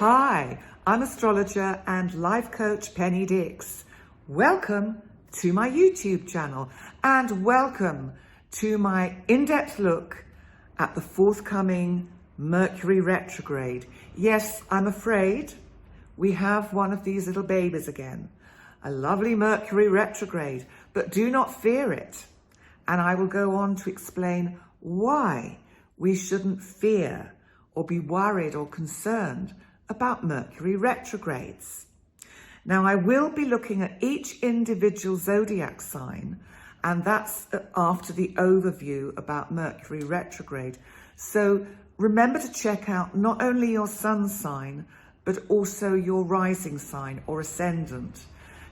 Hi, I'm astrologer and life coach Penny Dix. Welcome to my YouTube channel and welcome to my in-depth look at the forthcoming Mercury retrograde. Yes, I'm afraid we have one of these little babies again, a lovely Mercury retrograde, but do not fear it. And I will go on to explain why we shouldn't fear or be worried or concerned about Mercury retrogrades. Now, I will be looking at each individual zodiac sign, and that's after the overview about Mercury retrograde. So remember to check out not only your sun sign, but also your rising sign or ascendant,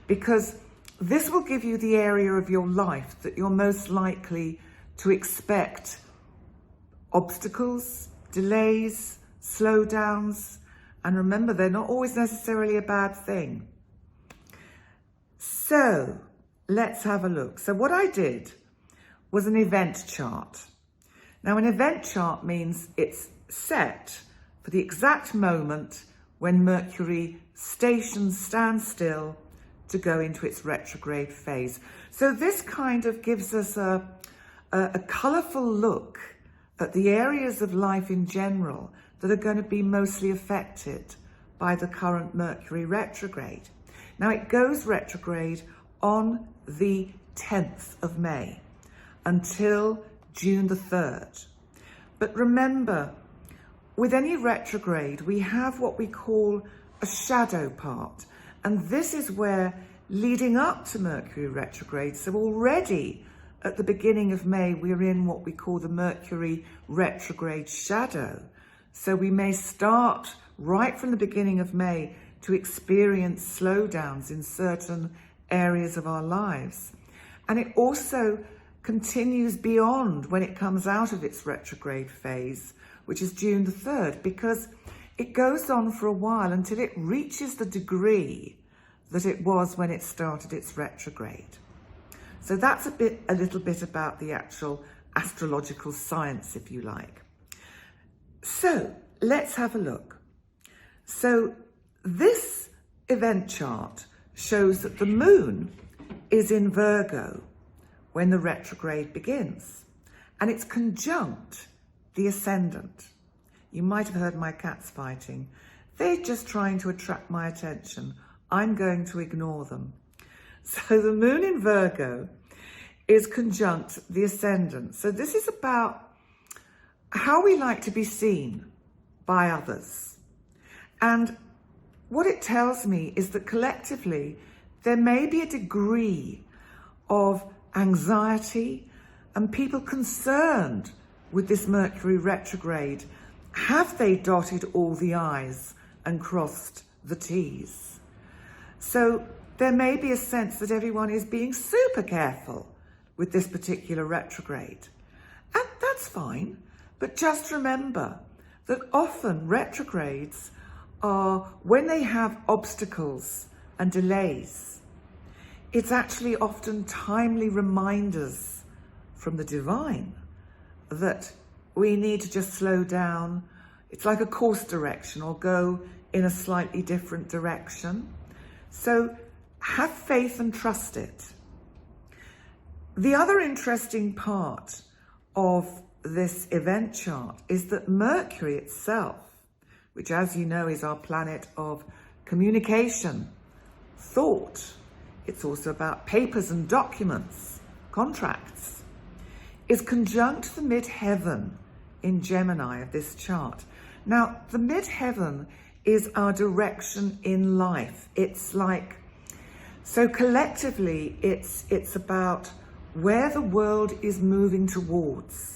because this will give you the area of your life that you're most likely to expect obstacles, delays, slowdowns. And remember, they're not always necessarily a bad thing. So let's have a look. So what I did was an event chart. Now, an event chart means it's set for the exact moment when Mercury stands still to go into its retrograde phase. So this kind of gives us a colourful look at the areas of life in general that are going to be mostly affected by the current Mercury retrograde. Now, it goes retrograde on the 10th of May until June the 3rd. But remember, with any retrograde, we have what we call a shadow part. And this is where, leading up to Mercury retrograde, so already at the beginning of May, we're in what we call the Mercury retrograde shadow. So we may start right from the beginning of May to experience slowdowns in certain areas of our lives. And it also continues beyond when it comes out of its retrograde phase, which is June the 3rd, because it goes on for a while until it reaches the degree that it was when it started its retrograde. So that's a little bit about the actual astrological science, if you like. So let's have a look. So this event chart shows that the moon is in Virgo when the retrograde begins, and it's conjunct the ascendant. You might have heard my cats fighting. They're just trying to attract my attention. I'm going to ignore them. So the moon in Virgo is conjunct the ascendant. So this is about how we like to be seen by others. And what it tells me is that collectively, there may be a degree of anxiety and people concerned with this Mercury retrograde. Have they dotted all the I's and crossed the T's? So there may be a sense that everyone is being super careful with this particular retrograde. And that's fine. But just remember that often retrogrades are when they have obstacles and delays. It's actually often timely reminders from the divine that we need to just slow down. It's like a course direction or go in a slightly different direction. So have faith and trust it. The other interesting part of this event chart is that Mercury itself, which, as you know, is our planet of communication, thought, it's also about papers and documents, contracts, is conjunct the midheaven in Gemini of this chart. Now, the midheaven is our direction in life. It's like, so collectively, it's about where the world is moving towards,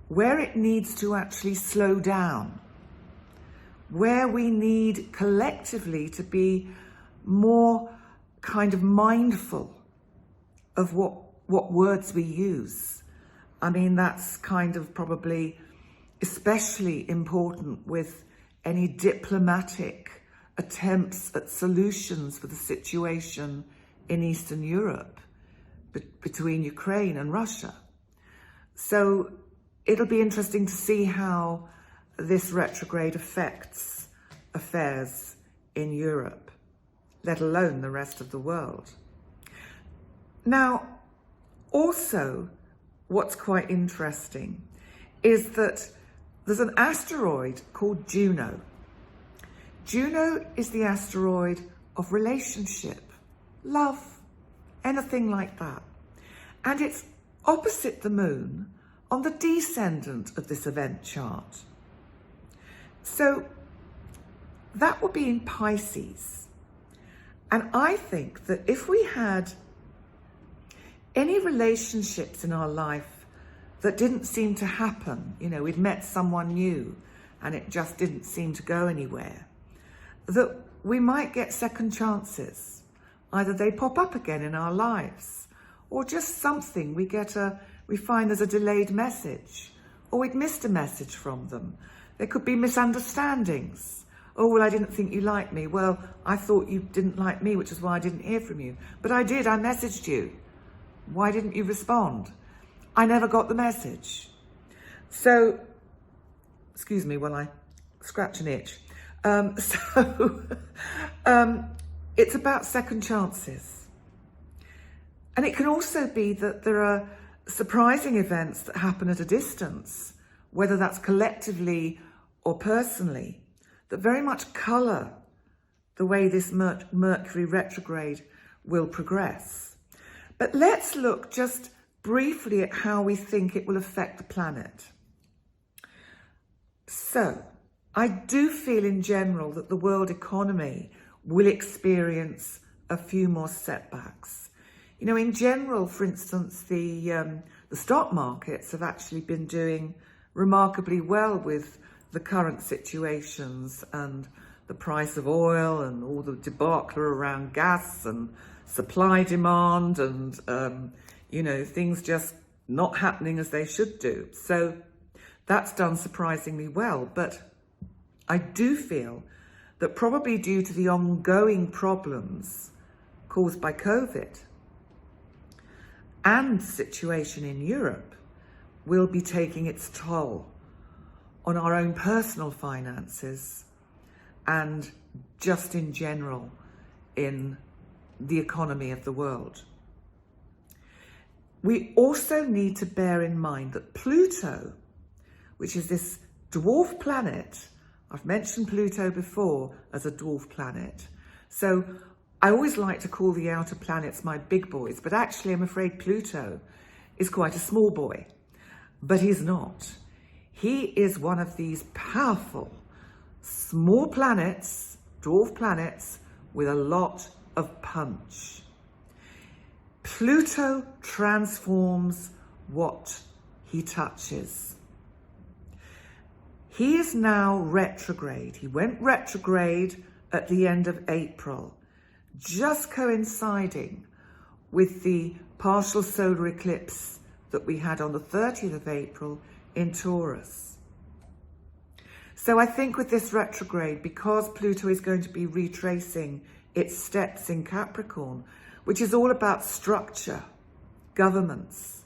where it needs to actually slow down, where we need collectively to be more kind of mindful of what words we use. I mean, that's kind of probably especially important with any diplomatic attempts at solutions for the situation in Eastern Europe between Ukraine and Russia. So it'll be interesting to see how this retrograde affects affairs in Europe, let alone the rest of the world. Now, also, what's quite interesting is that there's an asteroid called Juno. Juno is the asteroid of relationship, love, anything like that. And it's opposite the moon on the descendant of this event chart. So that would be in Pisces. And I think that if we had any relationships in our life that didn't seem to happen, you know, we'd met someone new and it just didn't seem to go anywhere, that we might get second chances. Either they pop up again in our lives, or just something we find there's a delayed message, or we'd missed a message from them. There could be misunderstandings. Oh, well, I didn't think you liked me. Well, I thought you didn't like me, which is why I didn't hear from you. But I did, I messaged you. Why didn't you respond? I never got the message. So, excuse me while I scratch an itch. It's about second chances. And it can also be that there are surprising events that happen at a distance, whether that's collectively or personally, that very much colour the way this Mercury retrograde will progress. But let's look just briefly at how we think it will affect the planet. So, I do feel in general that the world economy will experience a few more setbacks. You know, in general, for instance, the stock markets have actually been doing remarkably well with the current situations and the price of oil and all the debacle around gas and supply demand and, you know, things just not happening as they should do. So that's done surprisingly well. But I do feel that probably due to the ongoing problems caused by COVID and the situation in Europe will be taking its toll on our own personal finances and just in general in the economy of the world. We also need to bear in mind that Pluto, which is this dwarf planet, I've mentioned Pluto before as a dwarf planet. So I always like to call the outer planets my big boys, but actually I'm afraid Pluto is quite a small boy, but he's not. He is one of these powerful small planets, dwarf planets, with a lot of punch. Pluto transforms what he touches. He is now retrograde. He went retrograde at the end of April, just coinciding with the partial solar eclipse that we had on the 30th of April in Taurus. So I think with this retrograde, because Pluto is going to be retracing its steps in Capricorn, which is all about structure, governments,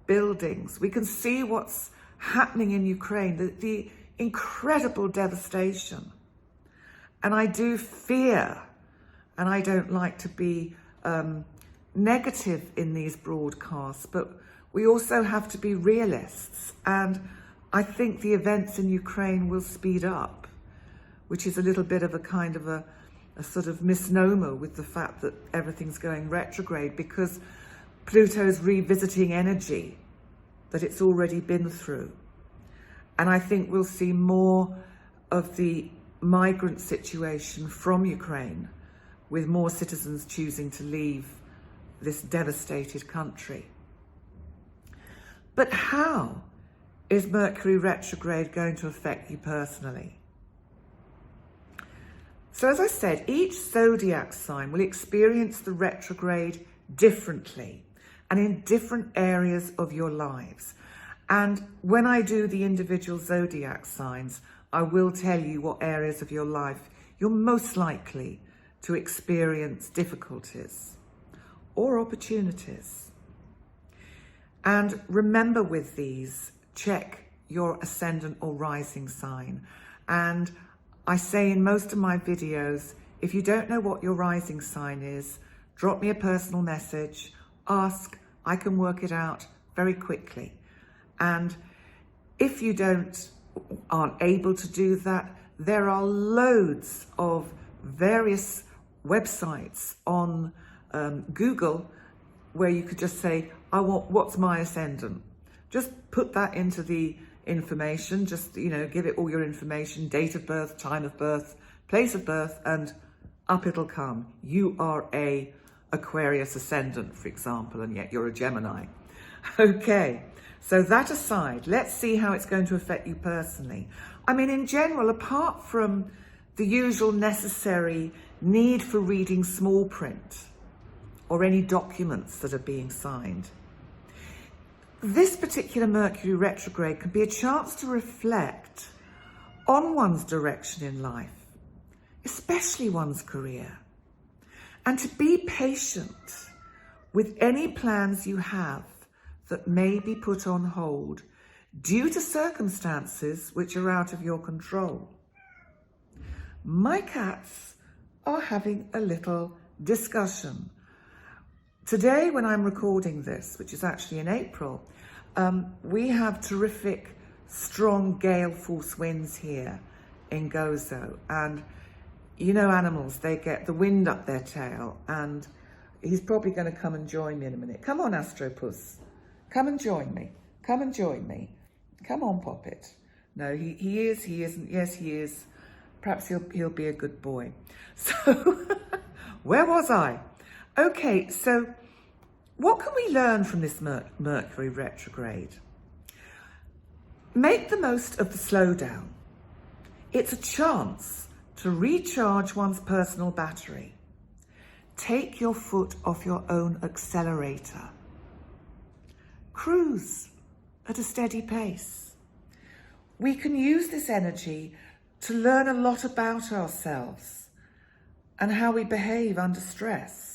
buildings, we can see what's happening in Ukraine, the incredible devastation. And I do fear, and I don't like to be negative in these broadcasts, but we also have to be realists. And I think the events in Ukraine will speed up, which is a little bit of a kind of a sort of misnomer with the fact that everything's going retrograde, because Pluto's revisiting energy that it's already been through. And I think we'll see more of the migrant situation from Ukraine, with more citizens choosing to leave this devastated country. But how is Mercury retrograde going to affect you personally? So as I said, each zodiac sign will experience the retrograde differently and in different areas of your lives. And when I do the individual zodiac signs, I will tell you what areas of your life you're most likely to experience difficulties or opportunities. And remember, with these, check your ascendant or rising sign. And I say in most of my videos, if you don't know what your rising sign is, drop me a personal message, ask, I can work it out very quickly. And if you aren't able to do that, there are loads of various websites on Google where you could just say, what's my ascendant? Just put that into the information, just, give it all your information, date of birth, time of birth, place of birth, and up it'll come. You are a Aquarius ascendant, for example, and yet you're a Gemini. Okay, so that aside, let's see how it's going to affect you personally. I mean, in general, apart from the usual necessary need for reading small print or any documents that are being signed, this particular Mercury retrograde can be a chance to reflect on one's direction in life, especially one's career, and to be patient with any plans you have that may be put on hold due to circumstances which are out of your control. My cats are having a little discussion. Today, when I'm recording this, which is actually in April, we have terrific, strong gale force winds here in Gozo. And animals, they get the wind up their tail, and he's probably going to come and join me in a minute. Come on, Astropus. Come and join me. Come and join me. Come on, Poppet. No, he is, he isn't. Yes, he is. Perhaps he'll be a good boy. So, where was I? Okay, so what can we learn from this Mercury retrograde? Make the most of the slowdown. It's a chance to recharge one's personal battery. Take your foot off your own accelerator. Cruise at a steady pace. We can use this energy to learn a lot about ourselves and how we behave under stress.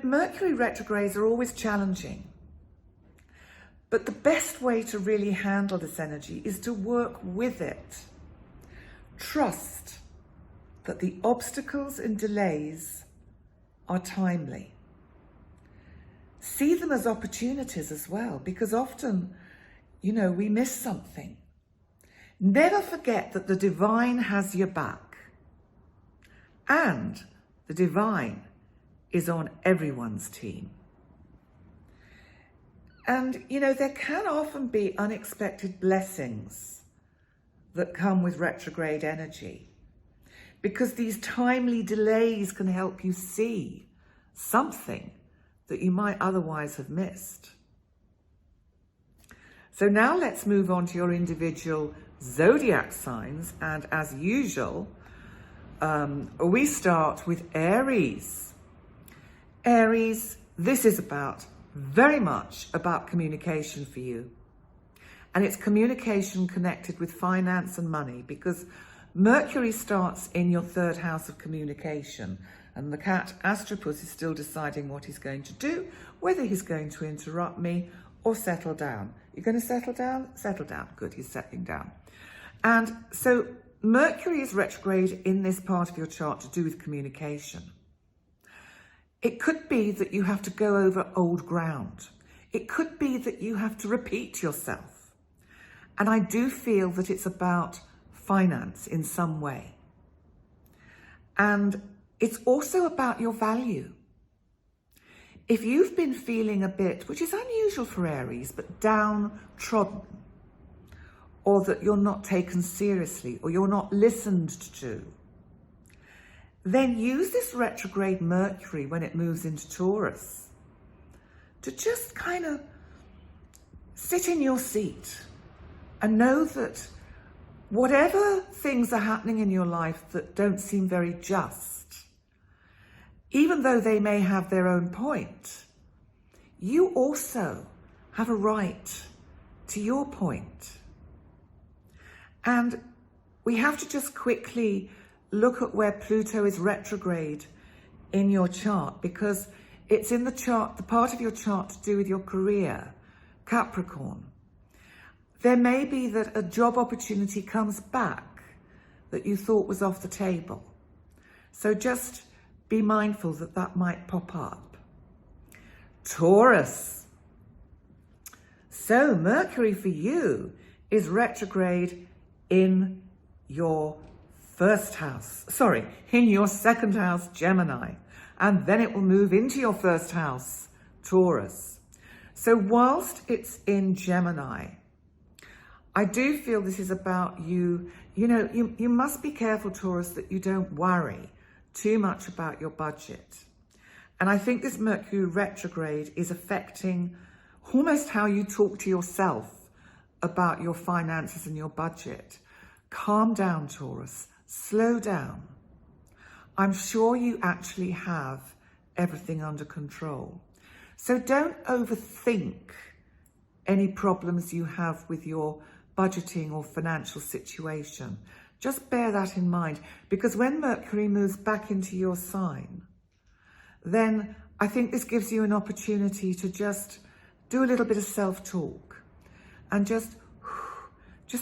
Mercury retrogrades are always challenging, but the best way to really handle this energy is to work with it. Trust that the obstacles and delays are timely. See them as opportunities as well, because often, we miss something. Never forget that the divine has your back, and the divine is on everyone's team. And, there can often be unexpected blessings that come with retrograde energy, because these timely delays can help you see something that you might otherwise have missed. So now let's move on to your individual zodiac signs. And as usual, we start with Aries. Aries, this is very much about communication for you. And it's communication connected with finance and money, because Mercury starts in your third house of communication, and the cat Astropus is still deciding what he's going to do, whether he's going to interrupt me or settle down. You're going to settle down? Settle down. Good, he's settling down. And so Mercury is retrograde in this part of your chart to do with communication. It could be that you have to go over old ground. It could be that you have to repeat yourself. And I do feel that it's about finance in some way. And it's also about your value. If you've been feeling a bit, which is unusual for Aries, but downtrodden, or that you're not taken seriously, or you're not listened to, then use this retrograde Mercury when it moves into Taurus to just kind of sit in your seat and know that whatever things are happening in your life that don't seem very just, even though they may have their own point, you also have a right to your point. And we have to just quickly look at where Pluto is retrograde in your chart, because it's in the chart, the part of your chart to do with your career, Capricorn. There may be that a job opportunity comes back that you thought was off the table. So just be mindful that that might pop up. Taurus. So Mercury for you is retrograde in your in your second house, Gemini. And then it will move into your first house, Taurus. So whilst it's in Gemini, I do feel this is about you. You must be careful, Taurus, that you don't worry too much about your budget. And I think this Mercury retrograde is affecting almost how you talk to yourself about your finances and your budget. Calm down, Taurus. Slow down. I'm sure you actually have everything under control. So don't overthink any problems you have with your budgeting or financial situation. Just bear that in mind, because when Mercury moves back into your sign, then I think this gives you an opportunity to just do a little bit of self-talk and just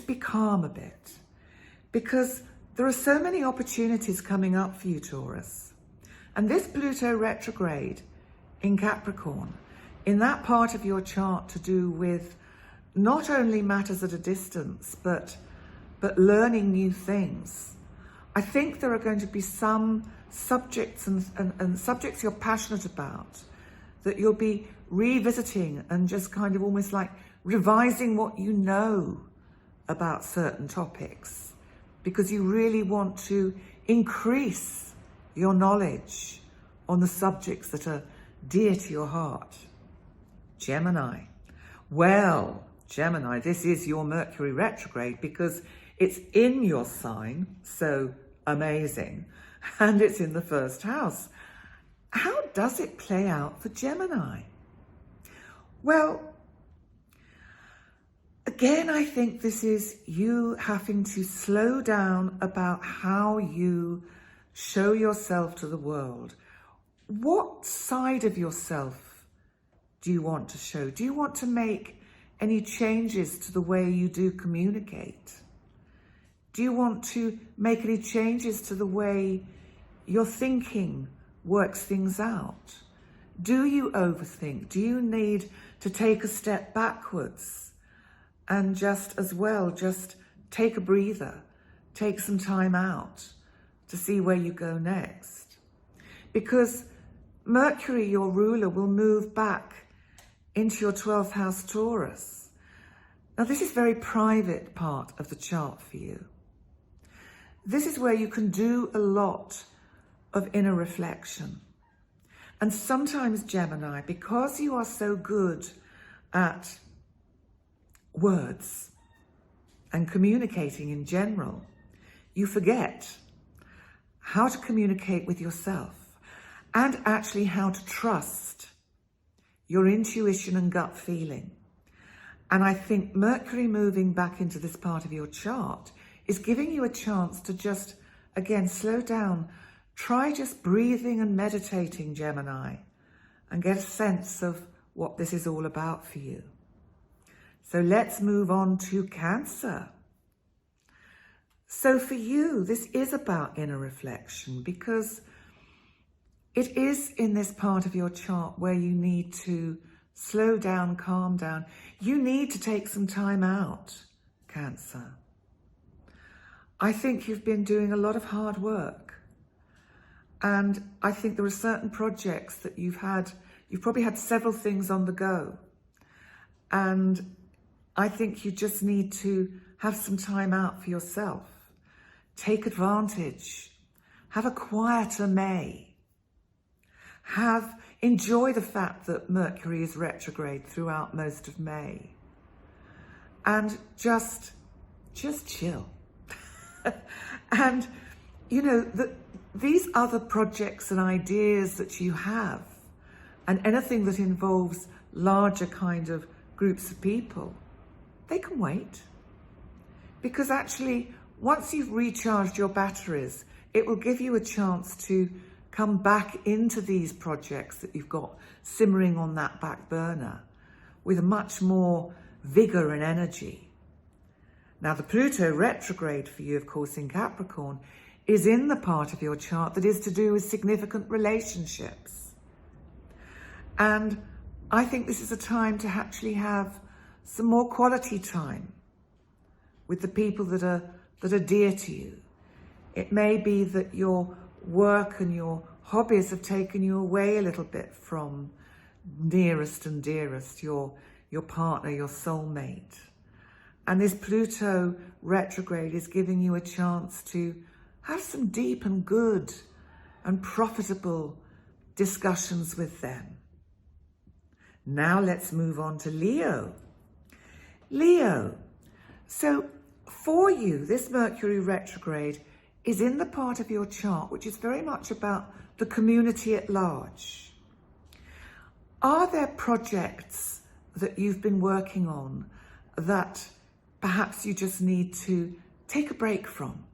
be calm a bit, because there are so many opportunities coming up for you, Taurus. And this Pluto retrograde in Capricorn, in that part of your chart to do with not only matters at a distance, but learning new things. I think there are going to be some subjects and subjects you're passionate about that you'll be revisiting and just kind of almost like revising what you know about certain topics, because you really want to increase your knowledge on the subjects that are dear to your heart. Gemini. Well, Gemini, this is your Mercury retrograde because it's in your sign, so amazing, and it's in the first house. How does it play out for Gemini? Well, again, I think this is you having to slow down about how you show yourself to the world. What side of yourself do you want to show? Do you want to make any changes to the way you do communicate? Do you want to make any changes to the way your thinking works things out? Do you overthink? Do you need to take a step backwards and just take a breather, take some time out to see where you go next? Because Mercury, your ruler, will move back into your 12th house, Taurus. Now, this is a very private part of the chart for you. This is where you can do a lot of inner reflection. And sometimes, Gemini, because you are so good at words and communicating in general, you forget how to communicate with yourself and actually how to trust your intuition and gut feeling. And I think Mercury moving back into this part of your chart is giving you a chance to just, again, slow down. Try just breathing and meditating, Gemini, and get a sense of what this is all about for you. So let's move on to Cancer. So for you, this is about inner reflection, because it is in this part of your chart where you need to slow down, calm down. You need to take some time out, Cancer. I think you've been doing a lot of hard work. And I think there are certain projects that you've probably had several things on the go. And I think you just need to have some time out for yourself. Take advantage. Have a quieter May. Enjoy the fact that Mercury is retrograde throughout most of May. And just chill. And, these other projects and ideas that you have, and anything that involves larger kind of groups of people, they can wait. Because actually, once you've recharged your batteries, it will give you a chance to come back into these projects that you've got simmering on that back burner with much more vigor and energy. Now, the Pluto retrograde for you, of course, in Capricorn, is in the part of your chart that is to do with significant relationships. And I think this is a time to actually have some more quality time with the people that are dear to you. It may be that your work and your hobbies have taken you away a little bit from nearest and dearest, your partner, your soulmate. And this Pluto retrograde is giving you a chance to have some deep and good and profitable discussions with them. Now let's move on to Leo. Leo, so for you, this Mercury retrograde is in the part of your chart which is very much about the community at large. Are there projects that you've been working on that perhaps you just need to take a break from?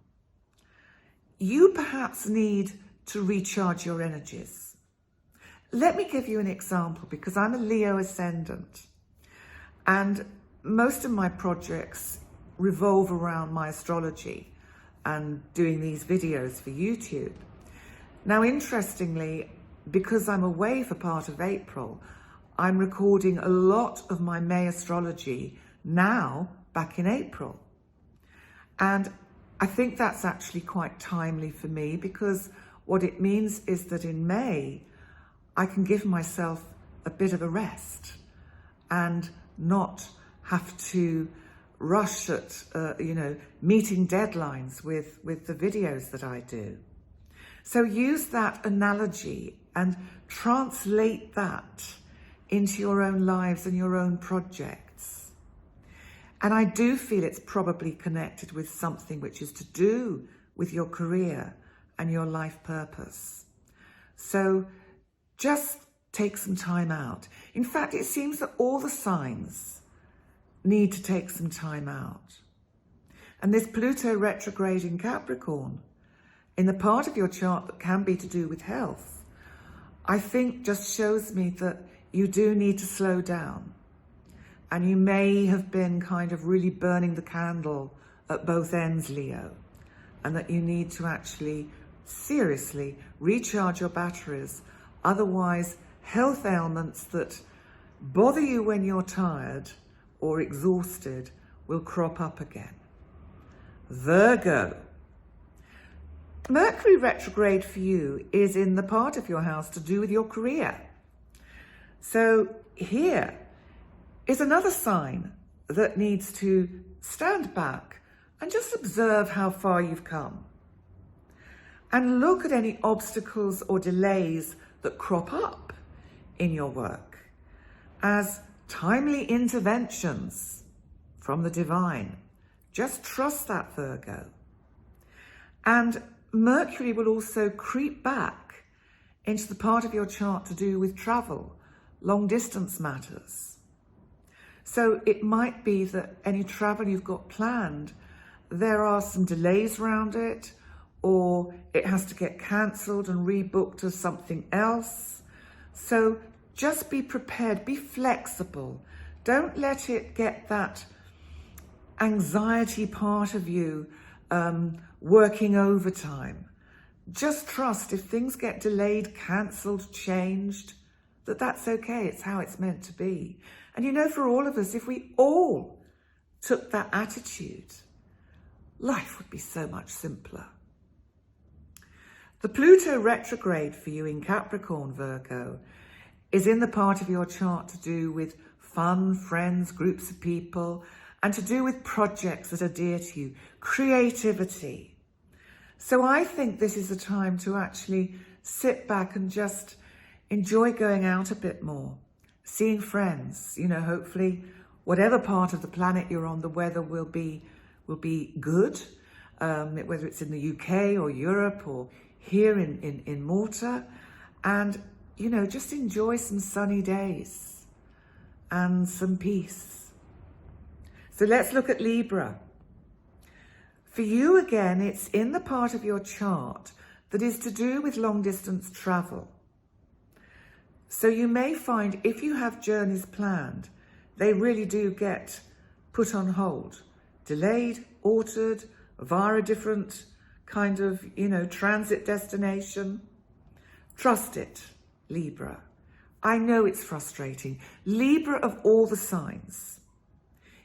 You perhaps need to recharge your energies. Let me give you an example, because I'm a Leo ascendant and most of my projects revolve around my astrology and doing these videos for YouTube. Now, interestingly, because I'm away for part of April, I'm recording a lot of my May astrology now back in April. And I think that's actually quite timely for me, because what it means is that in May, I can give myself a bit of a rest and not have to rush at, meeting deadlines with the videos that I do. So use that analogy and translate that into your own lives and your own projects. And I do feel it's probably connected with something which is to do with your career and your life purpose. So just take some time out. In fact, it seems that all the signs need to take some time out. And this Pluto retrograde in Capricorn, in the part of your chart that can be to do with health, I think just shows me that you do need to slow down. And you may have been kind of really burning the candle at both ends, Leo, and that you need to actually seriously recharge your batteries. Otherwise, health ailments that bother you when you're tired or exhausted will crop up again. Virgo. Mercury retrograde for you is in the part of your house to do with your career. So here is another sign that needs to stand back and just observe how far you've come. And look at any obstacles or delays that crop up in your work as timely interventions from the divine. Just trust that, Virgo. And Mercury will also creep back into the part of your chart to do with travel, long distance matters. So it might be that any travel you've got planned, there are some delays around it, or it has to get cancelled and rebooked as something else. So just be prepared, be flexible. Don't let it get that anxiety part of you working overtime. Just trust if things get delayed, cancelled, changed, that's okay. It's how it's meant to be. And you know, for all of us, if we all took that attitude, life would be so much simpler. The Pluto retrograde for you in Capricorn, Virgo, is in the part of your chart to do with fun, friends, groups of people, and to do with projects that are dear to you, creativity. So I think this is a time to actually sit back and just enjoy going out a bit more, seeing friends. You know, hopefully whatever part of the planet you're on, the weather will be good, whether it's in the UK or Europe or here in Malta. And, you know, just enjoy some sunny days and some peace. So let's look at Libra. For you, again, it's in the part of your chart that is to do with long distance travel. So you may find if you have journeys planned, they really do get put on hold delayed, altered, via a different kind of, transit destination. Trust it, Libra. I know it's frustrating. Libra, of all the signs,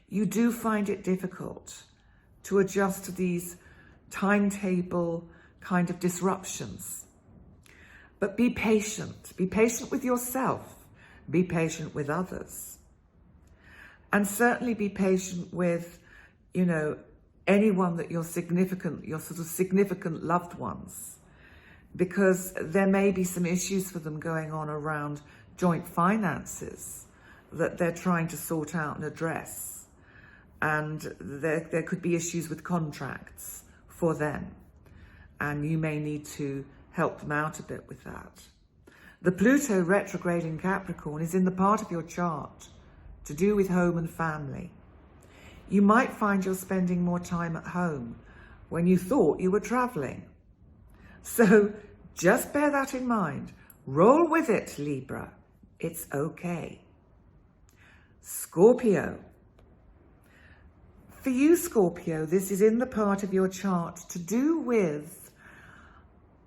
you do find it difficult to adjust to these timetable kind of disruptions. But be patient. Be patient with yourself. Be patient with others. And certainly be patient with, anyone that your sort of significant loved ones, because there may be some issues for them going on around joint finances that they're trying to sort out and address. And there could be issues with contracts for them. And you may need to help them out a bit with that. The Pluto retrograde in Capricorn is in the part of your chart to do with home and family. You might find you're spending more time at home when you thought you were traveling. So just bear that in mind. Roll with it, Libra. It's okay. Scorpio. For you, Scorpio, this is in the part of your chart to do with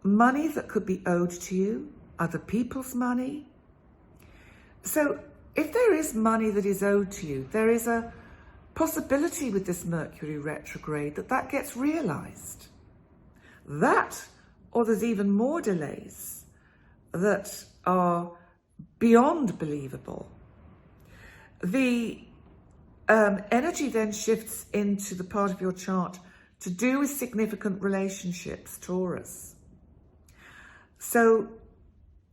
money that could be owed to you, other people's money. So if there is money that is owed to you, there is a possibility with this Mercury retrograde that gets realized. That, or there's even more delays that are beyond believable. The energy then shifts into the part of your chart to do with significant relationships, Taurus. So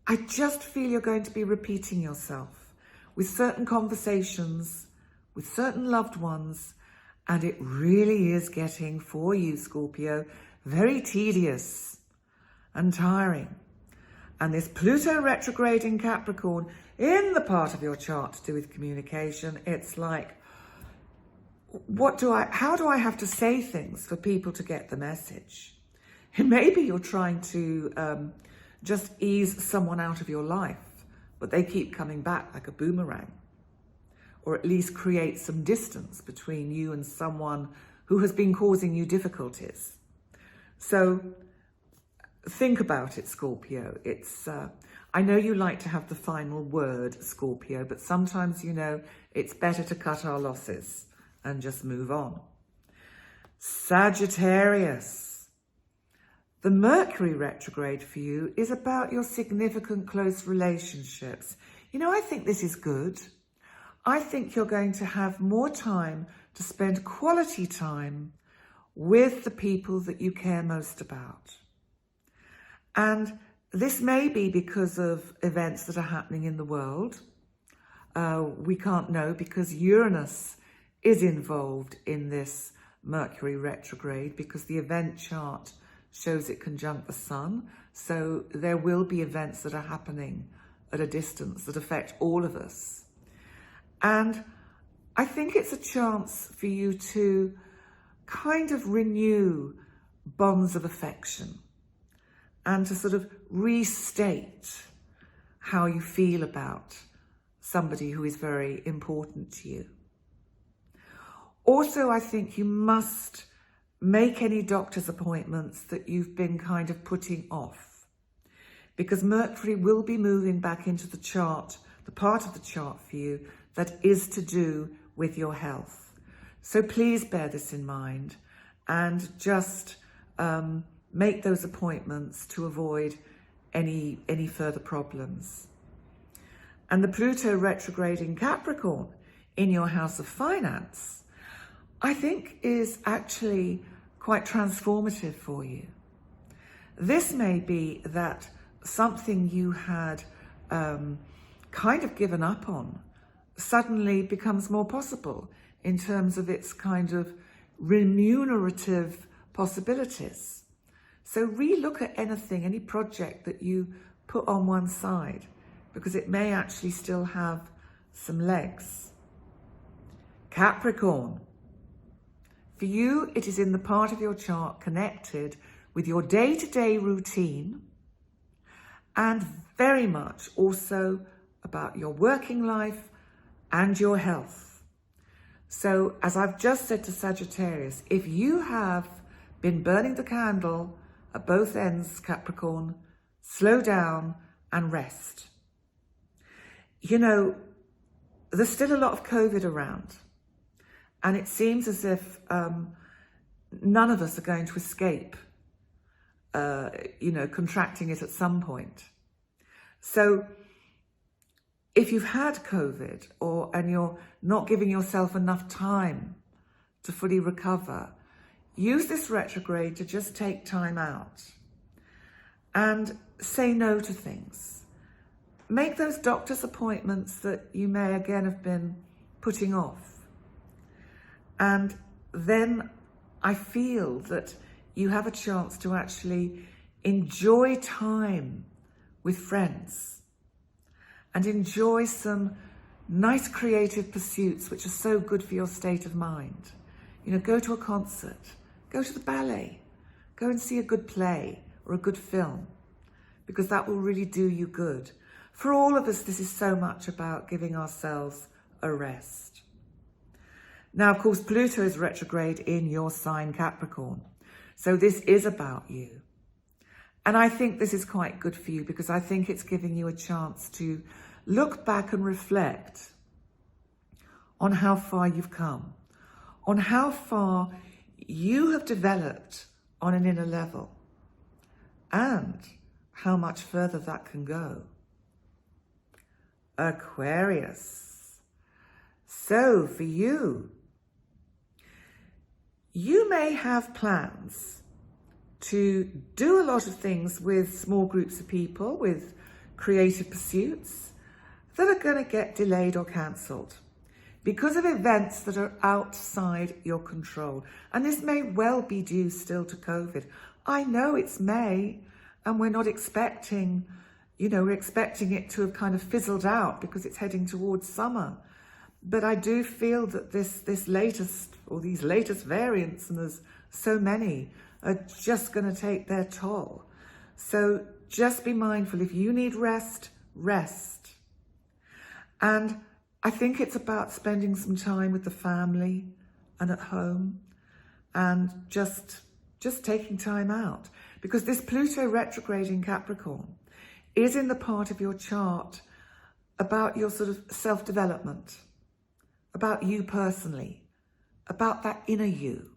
I just feel you're going to be repeating yourself with certain conversations, with certain loved ones, and it really is getting, for you, Scorpio, very tedious and tiring. And this Pluto retrograde in Capricorn in the part of your chart to do with communication, it's like, how do I have to say things for people to get the message? Maybe you're trying to just ease someone out of your life, but they keep coming back like a boomerang, or at least create some distance between you and someone who has been causing you difficulties. So think about it, Scorpio. I know you like to have the final word, Scorpio, but sometimes, it's better to cut our losses and just move on. Sagittarius. The Mercury retrograde for you is about your significant close relationships. I think this is good. I think you're going to have more time to spend quality time with the people that you care most about. And this may be because of events that are happening in the world. We can't know because Uranus is involved in this Mercury retrograde, because the event chart shows it conjunct the sun. So there will be events that are happening at a distance that affect all of us. And I think it's a chance for you to kind of renew bonds of affection and to sort of restate how you feel about somebody who is very important to you. Also, I think you must make any doctor's appointments that you've been kind of putting off, because Mercury will be moving back into the chart, the part of the chart for you that is to do with your health. So please bear this in mind and just make those appointments to avoid any further problems. And the Pluto retrograde in Capricorn in your house of finance, I think, is actually quite transformative for you. This may be that something you had kind of given up on suddenly becomes more possible in terms of its kind of remunerative possibilities. So relook at anything, any project that you put on one side, because it may actually still have some legs. Capricorn. For you, it is in the part of your chart connected with your day-to-day routine, and very much also about your working life and your health. So as I've just said to Sagittarius, if you have been burning the candle at both ends, Capricorn, slow down and rest. You know, there's still a lot of COVID around, and it seems as if none of us are going to escape, contracting it at some point. So if you've had COVID and you're not giving yourself enough time to fully recover, use this retrograde to just take time out and say no to things. Make those doctor's appointments that you may again have been putting off. And then I feel that you have a chance to actually enjoy time with friends and enjoy some nice creative pursuits which are so good for your state of mind. You know, go to a concert, go to the ballet, go and see a good play or a good film, because that will really do you good. For all of us, this is so much about giving ourselves a rest. Now, of course, Pluto is retrograde in your sign, Capricorn. So this is about you. And I think this is quite good for you, because I think it's giving you a chance to look back and reflect on how far you've come, on how far you have developed on an inner level, and how much further that can go. Aquarius. So for you, you may have plans to do a lot of things with small groups of people, with creative pursuits that are going to get delayed or cancelled because of events that are outside your control. And this may well be due still to COVID. I know it's May and we're not expecting, we're expecting it to have kind of fizzled out because it's heading towards summer. But I do feel that these latest variants, and there's so many, are just going to take their toll. So just be mindful. If you need rest, rest. And I think it's about spending some time with the family and at home and just taking time out. Because this Pluto retrograde in Capricorn is in the part of your chart about your sort of self-development, about you personally, about that inner you,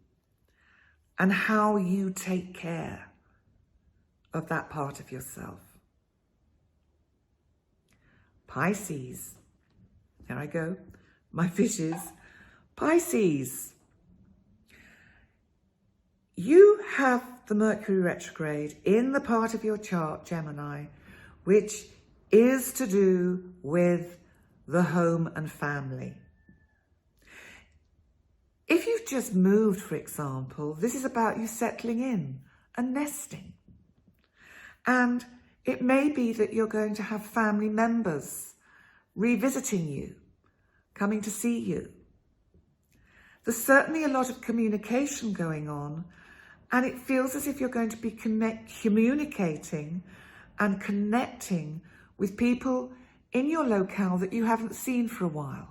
and how you take care of that part of yourself. Pisces. There I go, my fishes. Pisces. You have the Mercury retrograde in the part of your chart, Gemini, which is to do with the home and family. If you've just moved, for example, this is about you settling in and nesting. And it may be that you're going to have family members revisiting you, coming to see you. There's certainly a lot of communication going on, and it feels as if you're going to be communicating and connecting with people in your locale that you haven't seen for a while.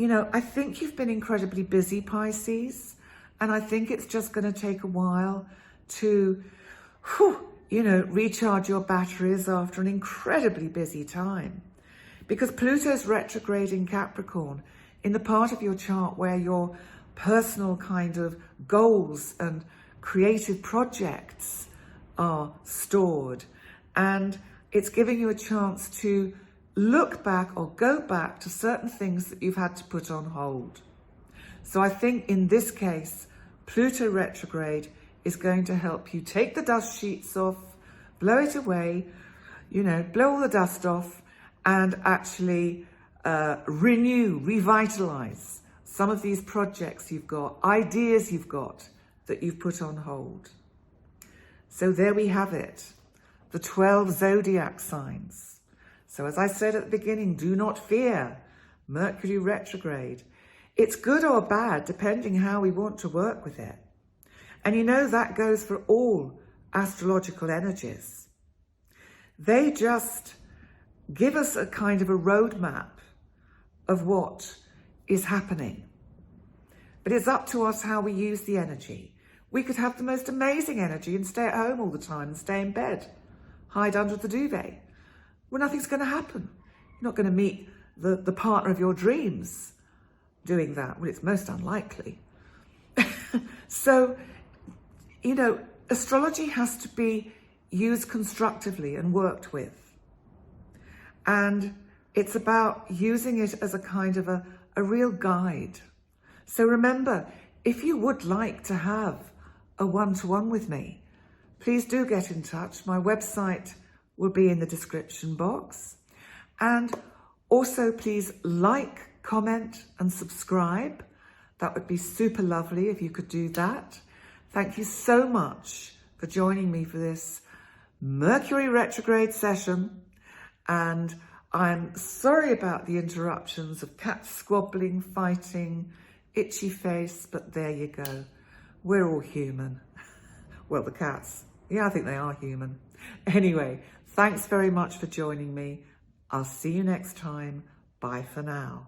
I think you've been incredibly busy, Pisces, and I think it's just going to take a while to, recharge your batteries after an incredibly busy time. Because Pluto's retrograde in Capricorn, in the part of your chart where your personal kind of goals and creative projects are stored, and it's giving you a chance to look back or go back to certain things that you've had to put on hold. So I think in this case, Pluto retrograde is going to help you take the dust sheets off, blow it away, blow all the dust off, and actually renew, revitalize some of these projects you've got, ideas you've got that you've put on hold. So there we have it, the 12 zodiac signs. So as I said at the beginning, do not fear Mercury retrograde. It's good or bad, depending how we want to work with it. And that goes for all astrological energies. They just give us a kind of a roadmap of what is happening. But it's up to us how we use the energy. We could have the most amazing energy and stay at home all the time and stay in bed, hide under the duvet. Well, nothing's going to happen. You're not going to meet the partner of your dreams doing that. Well, it's most unlikely. So, you know, astrology has to be used constructively and worked with. And it's about using it as a kind of a real guide. So remember, if you would like to have a one-to-one with me, please do get in touch. My website will be in the description box. And also please like, comment and subscribe. That would be super lovely if you could do that. Thank you so much for joining me for this Mercury retrograde session. And I'm sorry about the interruptions of cats squabbling, fighting, itchy face, but there you go. We're all human. Well, the cats. Yeah, I think they are human. Anyway, thanks very much for joining me. I'll see you next time. Bye for now.